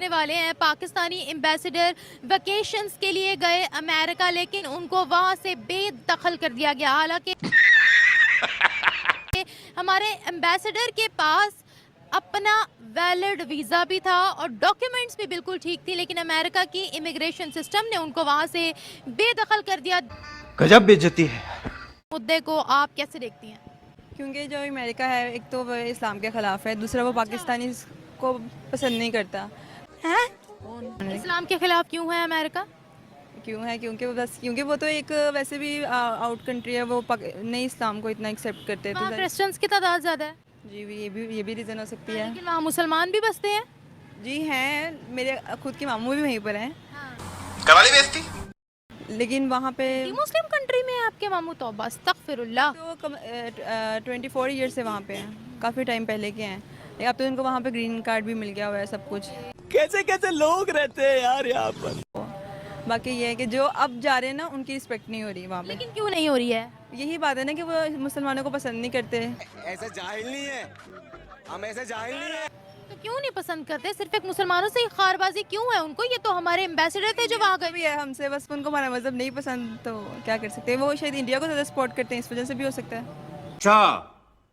वाले हैं। Pakistani ambassador vacations के लिए गए अमेरिका, लेकिन उनको वहां से बेदखल कर दिया गया। हालांकि हमारे एम्बेसडर के पास अपना वैलिड वीज़ा भी था और डॉक्यूमेंट्स भी बिल्कुल ठीक थी, लेकिन अमेरिका की इमिग्रेशन सिस्टम ने उनको वहां से बेदखल कर दिया। गजब बेइज्जती है। मुद्दे को आप कैसे देखती हैं? क्योंकि जो अमेरिका है, एक तो वो इस्लाम के ख़िलाफ़ है, दूसरा वो पाकिस्तानी को पसंद नहीं करता है। इस्लाम के खिलाफ क्यों है अमेरिका? क्यों है? क्योंकि वो तो एक वैसे भी आउट कंट्री है, वो नहीं इस्लाम को इतना एक्सेप्ट करते। वहाँ तो क्रिश्चियंस की तादाद ज़्यादा है, जी ये भी रीज़न हो सकती है। लेकिन वहाँ मुसलमान भी बसते हैं। जी हैं, मेरे खुद के मामू भी वहीं पर हैं। करवाली बेइज्जती। लेकिन वहाँ पे मुस्लिम कंट्री में आपके मामू? तौबा अस्तगफिरुल्लाह। तो 24 ईयर से वहाँ पे हैं, काफ़ी टाइम पहले के हैं। लेकिन अब तो उनको वहाँ पे ग्रीन कार्ड भी मिल गया हुआ है, सब कुछ। कैसे कैसे लोग रहते हैं यार यहाँ पर। बाकी ये है कि जो अब जा रहे हैं ना, उनकी रिस्पेक्ट नहीं हो रही वहाँ पे। लेकिन क्यों नहीं हो रही है? यही बात है ना कि वो मुसलमानों को पसंद नहीं करते। ऐसे जाहिल नहीं है, हम ऐसे जाहिल नहीं है। तो क्यों नहीं पसंद करते? सिर्फ एक मुसलमानों से ही खारबाजी क्यों है उनको? ये तो हमारे एम्बेसडर थे जो वहाँ गए। भी है हमसे, बस उनको हमारा मजहब नहीं पसंद, तो क्या कर सकते हैं। वो शायद इंडिया को ज़्यादा सपोर्ट करते हैं, इस वजह से भी हो सकता है। अच्छा,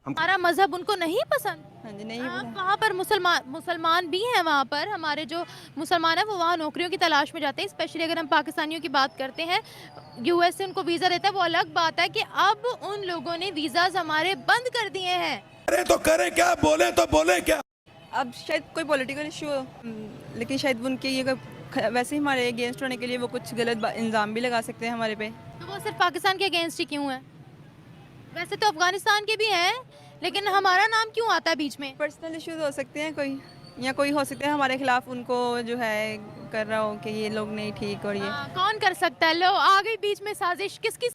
हमारा मजहब उनको नहीं पसंद। हाँ जी, नहीं आप पसंद। वहाँ पर मुसलमान भी हैं। वहाँ पर हमारे जो मुसलमान हैं वो वहाँ नौकरियों की तलाश में जाते हैं। स्पेशली अगर हम पाकिस्तानियों की बात करते हैं, यूएस से उनको वीज़ा देता है। वो अलग बात है कि अब उन लोगों ने वीज़ाज हमारे बंद कर दिए हैं। अरे तो करें क्या, बोले तो बोले क्या। अब शायद कोई पॉलिटिकल इशू हो, लेकिन शायद उनके ये वैसे ही हमारे अगेंस्ट होने के लिए वो कुछ गलत इल्ज़ाम भी लगा सकते हैं हमारे पे। तो वो सिर्फ पाकिस्तान के अगेंस्ट ही क्यों है? वैसे तो अफगानिस्तान के भी हैं, लेकिन हमारा नाम क्यों आता है बीच में? पर्सनल इश्यूज हो सकते हैं कोई, या कोई हो सकता है हमारे खिलाफ उनको जो है कर रहा हो कि ये लोग नहीं ठीक, और ये कौन कर सकता है? लो आ गई बीच में साजिश। किसकी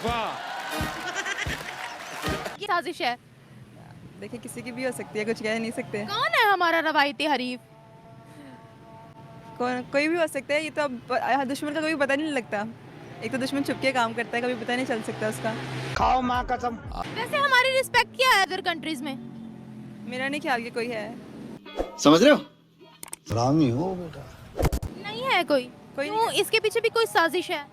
साजिश है? देखिए किसी की भी हो सकती है, कुछ कह नहीं सकते। कौन है हमारा रवायती हरीफ? कोई भी हो सकता है। ये तो अब दुश्मन का कभी पता नहीं लगता। एक तो दुश्मन छुप के काम करता है, कभी पता नहीं चल सकता उसका। खाओ माँ कसम। वैसे हमारी रिस्पेक्ट क्या है अदर कंट्रीज में? मेरा नहीं ख्याल कि कोई है। समझ रहे हो? हरामी हो बेटा। नहीं है कोई। कोई क्यों? इसके पीछे भी कोई साजिश है।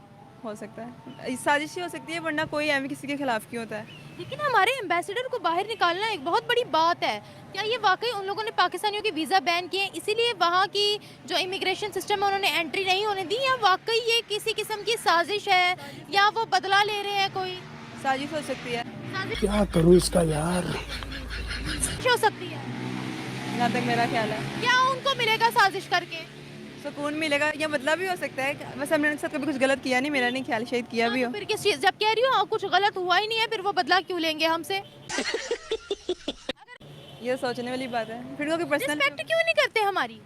हो सकता है साजिश ही हो सकती है, वरना कोई एम किसी के खिलाफ क्यों होता है। लेकिन हमारे एम्बेसडर को बाहर निकालना एक बहुत बड़ी बात है। क्या ये वाकई उन लोगों ने पाकिस्तानियों के वीज़ा बैन किए, इसीलिए वहाँ की जो इमिग्रेशन सिस्टम है उन्होंने एंट्री नहीं होने दी, या वाकई ये किसी किस्म की साजिश है, या वो बदला ले रहे हैं? कोई साजिश हो सकती है, साजिश क्या करूँ इसका यार। हो सकती है। जहाँ तक मेरा ख्याल है। क्या उनको मिलेगा साजिश करके? सुकून मिलेगा या बदला भी हो सकता है। बस हमने उनके साथ कभी कुछ गलत किया नहीं, मेरा नहीं ख्याल, शायद किया भी हो। फिर किस चीज़, जब कह रही हो कुछ गलत हुआ ही नहीं है, फिर वो बदला क्यों लेंगे हमसे? ये सोचने वाली बात है। फिर कोई पर्सनल रिस्पेक्ट क्यों नहीं करते हमारी?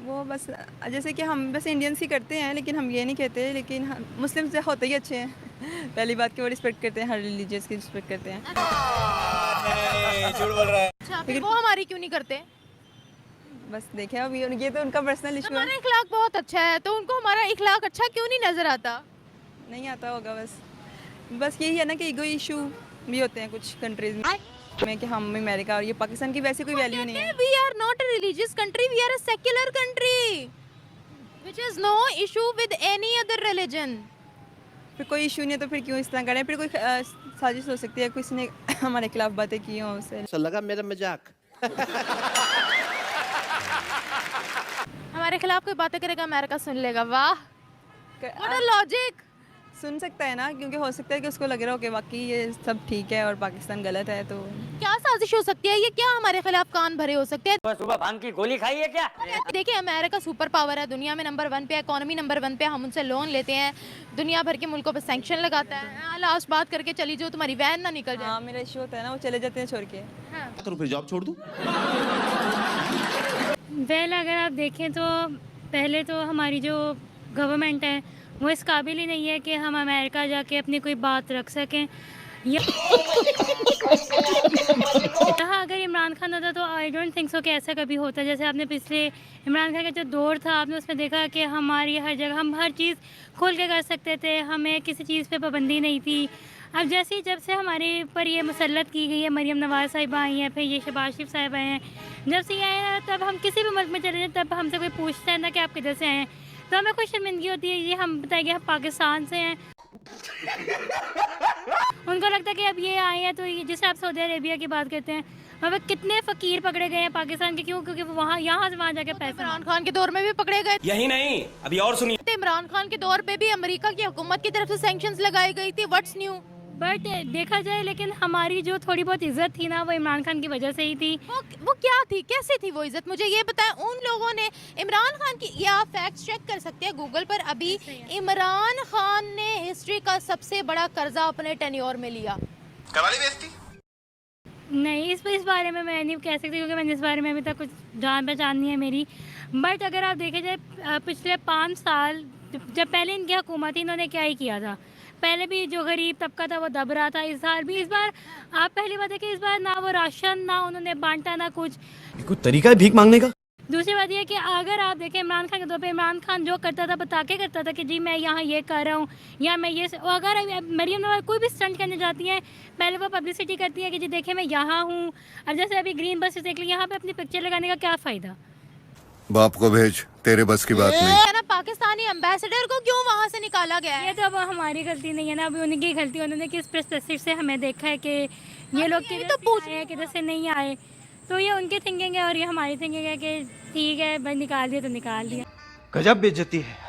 वो बस जैसे कि हम बस इंडियंस ही करते हैं, लेकिन हम ये नहीं कहते। लेकिन मुस्लिम से होते ही अच्छे हैं। पहली बात कि वो रिस्पेक्ट करते हैं, हर रिलीजियस की रिस्पेक्ट करते हैं। झूठ बोल रहा है। अच्छा, फिर वो हमारी क्यों नहीं करते? बस देखे अभी, ये तो उनका पर्सनल इशू है। हमारा इखलाक बहुत अच्छा है, तो उनको हमारा इखलाक अच्छा क्यों नहीं नजर आता? नहीं आता होगा। बस यही है ना कि ईगो इशू भी होते हैं कुछ कंट्रीज में कि हम अमेरिका और ये पाकिस्तान की वैसे कोई वैल्यू नहीं है। We are not a religious country, we are a secular country which has no issue with any other religion. फिर कोई इशू नहीं है तो फिर क्यों इस तरह करें? फिर कोई साजिश हो सकती है, किसी ने हमारे खिलाफ बातें की हों उससे। अच्छा लगा मेरा मजाक। हमारे खिलाफ कोई बातें करेगा, अमेरिका सुन लेगा। वाह, व्हाट अ लॉजिक। सुन सकता है ना, क्योंकि हो सकता है कि उसको लग रहा हो कि वाकई ये सब ठीक है और पाकिस्तान गलत है। तो क्या साजिश हो सकती है? ये क्या हमारे खिलाफ कान भरे हो सकते हैं? सुबह भांग की गोली खाई है क्या? देखिए, अमेरिका सुपर पावर है, दुनिया में नंबर 1 पे है, इकोनॉमी नंबर 1 पे। हम उनसे लोन लेते हैं, दुनिया भर के मुल्कों पे सैंक्शन लगाता है। लास्ट बात करके चली जो तुम्हारी वैन ना निकल जाए। हाँ, मेरा इशू होता है ना, वो चले जाते हैं छोड़ के। तो फिर जॉब छोड़ दूँ। वेल अगर आप देखें तो पहले तो हमारी जो गवर्नमेंट है वो इस काबिल ही नहीं है कि हम अमेरिका जाके अपनी कोई बात रख सकें। यहाँ अगर इमरान खान होता तो आई डोंट थिंक सो कि ऐसा कभी होता। जैसे आपने पिछले इमरान खान का जो दौर था, आपने उसमें देखा कि हमारी हर जगह हम हर चीज़ खोल के कर सकते थे, हमें किसी चीज़ पे पाबंदी नहीं थी। अब जैसे ही जब से हमारे पर ये मुसल्लत की गई है, मरीम नवाज़ साहिबा आई हैं, फिर ये शहबाज शरीफ साहब आए हैं, जब से ये आए हैं तब हम किसी भी मुल्क में चले जाएं तब हमसे कोई पूछता है ना कि आप किधर से आए हैं, तो हमें कोई शर्मिंदगी होती है। ये हम बताएंगे हम पाकिस्तान से हैं, उनको लगता है कि अब ये आए हैं तो जैसे आप सऊदी अरेबिया की बात करते हैं, वहाँ कितने फ़कीर पकड़े गए हैं पाकिस्तान के, क्यों? क्योंकि वो वहाँ यहाँ से वहाँ जाके पैसे इमरान खान के दौर में भी पकड़े गए यही नहीं, अभी और सुनिए। थे। इमरान खान के दौर पे भी अमेरिका की हुकूमत की तरफ से सैंक्शंस लगाई गई थी। What's new? बट देखा जाए लेकिन हमारी जो थोड़ी बहुत इज्जत थी ना वो इमरान खान की वजह से ही थी। वो क्या थी, कैसे थी वो इज्जत, मुझे ये बताएं। उन लोगों ने इमरान खान की, ये आप फैक्ट चेक कर सकते हैं गूगल पर, अभी इमरान खान ने हिस्ट्री का सबसे बड़ा कर्जा अपने टेन्योर में लिया। करवाली बेइज्जती? नहीं, इस बारे में मैं नहीं कह सकती क्योंकि मैंने इस बारे में अभी तक कुछ जान पहचान नहीं है मेरी। बट अगर आप देखे जाए पिछले 5 साल जब पहले इनकी हुकूमत थी, इन्होंने क्या ही किया था। पहले भी जो गरीब तबका था वो दब रहा था, इस बार आप पहली बात है कि इस बार ना वो राशन ना उन्होंने बांटा ना कुछ। कुछ तरीका है भीख मांगने का? दूसरी बात यह कि अगर आप देखें इमरान खान के दौर पे, इमरान खान जो करता था बता के करता था कि जी मैं यहाँ ये कर रहा हूँ या मैं ये, अगर मरीम नवाज कोई भी स्टंट करने जाती हैं पहले वो पब्लिसिटी करती है कि जी देखें मैं यहाँ हूँ। और जैसे अभी ग्रीन बस देख ली, यहाँ पे अपनी पिक्चर लगाने का क्या फ़ायदा? बाप को भेज, तेरे बस की बात नहीं। है ना, पाकिस्तानी एम्बेसडर को क्यों वहाँ से निकाला गया है? ये तो अब हमारी गलती नहीं है ना, अभी उनकी गलती, उन्होंने किस पर्सपेक्टिव से हमें देखा है कि ये लोग किधर से आए किधर से नहीं आए, तो ये उनकी थिंकिंग है और ये हमारी थिंकिंग है कि ठीक है भाई निकाल दिया तो निकाल दिया। गजब बेइज्जती है।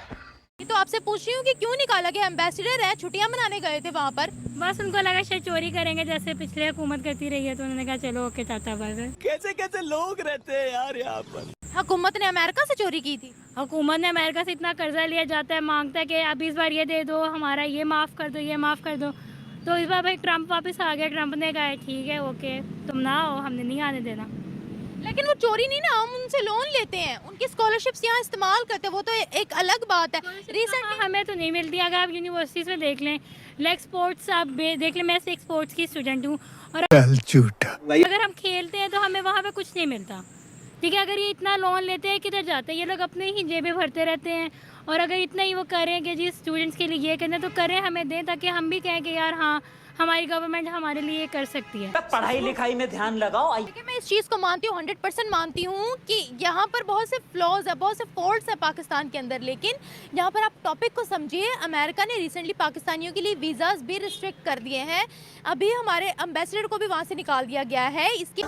ये तो आपसे पूछ रही हूँ कि क्यों निकाला गया। एम्बेसडर है, छुट्टियाँ मनाने गए थे वहाँ पर, बस उनको लगा शायद चोरी करेंगे जैसे पिछले हुकूमत करती रही है, तो उन्होंने कहा चलो ओके चाचा बस। कैसे कैसे लोग रहते हैं यार यहाँ पर। हुकूमत ने अमेरिका से चोरी की थी। हुकूमत ने अमेरिका से इतना कर्जा लिया जाता है, मांगता है कि अब इस बार ये दे दो, हमारा ये माफ़ कर दो, ये माफ़ कर दो। तो इस बार भाई ट्रंप वापस आ गया, ट्रंप ने कहा ठीक है ओके तुम ना आओ, हमने नहीं आने देना। लेकिन वो चोरी नहीं ना, हम उनसे लोन लेते हैं, उनकी स्कॉलरशिप्स यहाँ इस्तेमाल करते हैं, वो तो एक अलग बात है। रिसेंटली हमें तो नहीं मिलती। अगर आप यूनिवर्सिटीज़ में देख लें, लाइक स्पोर्ट्स आप देख लें, मैं एक स्पोर्ट्स की स्टूडेंट हूँ और अगर हम खेलते हैं तो हमें वहाँ पे कुछ नहीं मिलता। ठीक है, अगर ये इतना लोन लेते हैं किधर जाते हैं ये लोग? अपने ही जेबें भरते रहते हैं। और अगर इतना ही वो करें कि जी स्टूडेंट्स के लिए ये करना तो करें, हमें दें ताकि हम भी कहें कि यार हाँ हमारी गवर्नमेंट हमारे लिए कर सकती है। पढ़ाई लिखाई में ध्यान लगाओ। देखिए मैं इस चीज़ को मानती हूँ, 100% मानती हूँ कि यहाँ पर बहुत से फ्लॉज है, बहुत से फॉल्ट्स है पाकिस्तान के अंदर। लेकिन यहाँ पर आप टॉपिक को समझिए, अमेरिका ने रिसेंटली पाकिस्तानियों के लिए वीज़ाज भी रिस्ट्रिक्ट कर दिए हैं। अभी हमारे एम्बेसडर को भी वहाँ से निकाल दिया गया है। इसके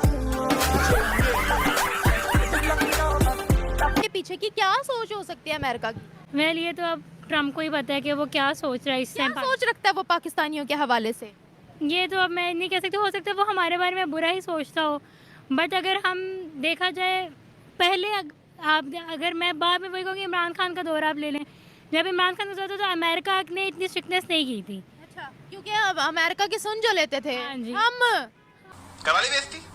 पीछे की क्या सोच हो सकती है अमेरिका की? मेरे लिए तो अब ट्रम्प को ही पता है कि वो क्या सोच रहा है इस क्या टाइम। सोच रखता है वो पाकिस्तानियों के हवाले से? ये तो अब मैं नहीं कह सकती, हो सकता है वो हमारे बारे में बुरा ही सोचता हो। बट अगर हम देखा जाए पहले आप अगर मैं बाद में वही कहूँगी, इमरान खान का दौर आप ले लें, जब इमरान खान का दौर था तो अमेरिका ने इतनी स्ट्रिक्टनेस नहीं की थी। अच्छा, क्योंकि अब अमेरिका की सुन जो लेते थे हाँ जी। हम। करवाली बेइज्जती?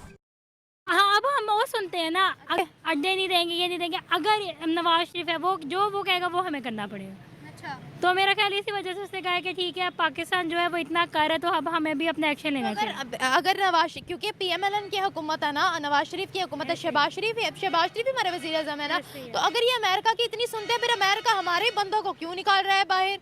हाँ, अब हम वो सुनते हैं ना, अड्डे नहीं देंगे, ये नहीं देंगे। अगर नवाज शरीफ है वो जो वो कहेगा वो हमें करना पड़ेगा। अच्छा, तो मेरा ख्याल इसी वजह से उसने कहा कि ठीक है पाकिस्तान जो है वो इतना कर है तो अब हमें भी अपना एक्शन लेना चाहिए। अगर नवाज, क्योंकि PMLN की हुकूमत है ना, नवाज शरीफ की हुकूमत है, शहबाज शरीफ है, शहबाज शरीफ हमारे वज़ीर आज़म है ना, तो अगर ये अमेरिका की इतनी सुनते हैं, फिर अमेरिका हमारे बंदों को क्यों निकाल रहा है बाहर?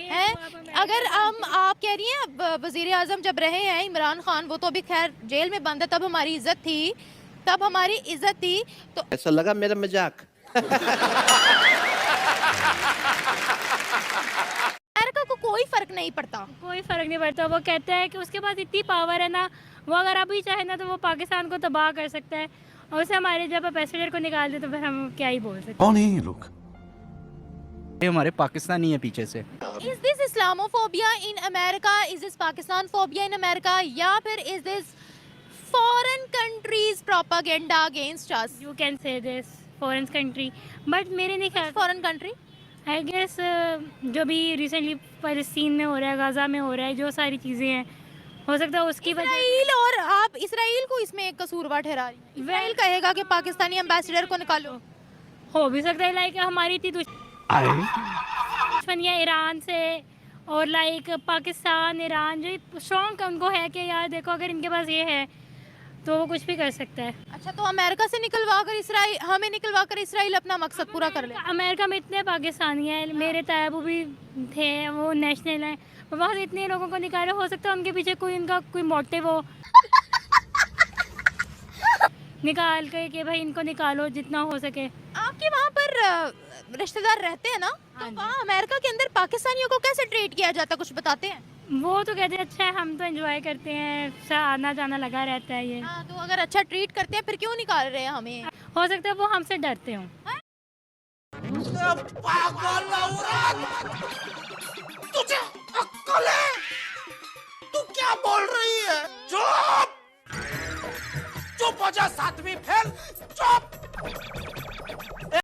है अगर आप कह रही हैं वज़ीर आज़म जब रहे हैं इमरान खान, वो तो अभी खैर जेल में बंद है, तब हमारी इज्जत थी, तब हमारी इज्जत थी। तो ऐसा लगा मेरा मजाक। अमेरिका को कोई फर्क नहीं पड़ता, कोई फ़र्क नहीं पड़ता। वो कहता है कि उसके पास इतनी पावर है ना, वो अगर अभी चाहे ना तो वो पाकिस्तान को तबाह कर सकता है, और उसे हमारे जब एम्बेसडर को निकाल दे तो फिर हम क्या ही बोल सकते। कौन है ये लोग? ये हमारे पाकिस्तानी है पीछे से। Is this Islamophobia in America, is this Pakistan phobia in America, या फिर is this foreign countries propaganda against us? You can say this foreign country, but मेरे नहीं ख्याल फॉरेन कंट्री आई गेस जो भी रिसेंटली फ़लस्तीन में हो रहा है, गाज़ा में हो रहा है, जो सारी चीज़ें हैं, हो सकता है उसकी वजह। इसराइल, और आप इसराइल को इसमें एक कसूरवार ठहरा रही हैं। इसराइल कहेगा कि पाकिस्तानी एम्बेसडर को निकालो। हो भी सकता है लाइक हमारी इतनी दुश्मनियाँ ईरान से, और लाइक पाकिस्तान ईरान जो स्ट्रॉन्ग उनको है कि यार देखो अगर इनके पास ये है तो वो कुछ भी कर सकता है। अच्छा, तो अमेरिका से निकलवा कर इसराइल, हमें निकलवा कर इसराइल अपना मकसद पूरा कर ले। अमेरिका में इतने पाकिस्तानी हैं, मेरे तायाबू भी थे, वो नेशनल हैं, वहाँ से इतने लोगों को निकाले, हो सकता है उनके पीछे कोई उनका कोई मोटिव हो निकाल के कि भाई इनको निकालो जितना हो सके। आपके वहाँ पर रिश्तेदार रहते हैं ना, तो वहाँ अमेरिका के अंदर पाकिस्तानियों को कैसे ट्रीट किया जाता है, कुछ बताते हैं? वो तो कहते हैं अच्छा है, हम तो एंजॉय करते हैं, आना जाना लगा रहता है ये। हाँ, तो अगर अच्छा ट्रीट करते हैं फिर क्यों निकाल रहे हैं हमें? हो सकता है वो हमसे डरते हों। तुझे अक्ल है?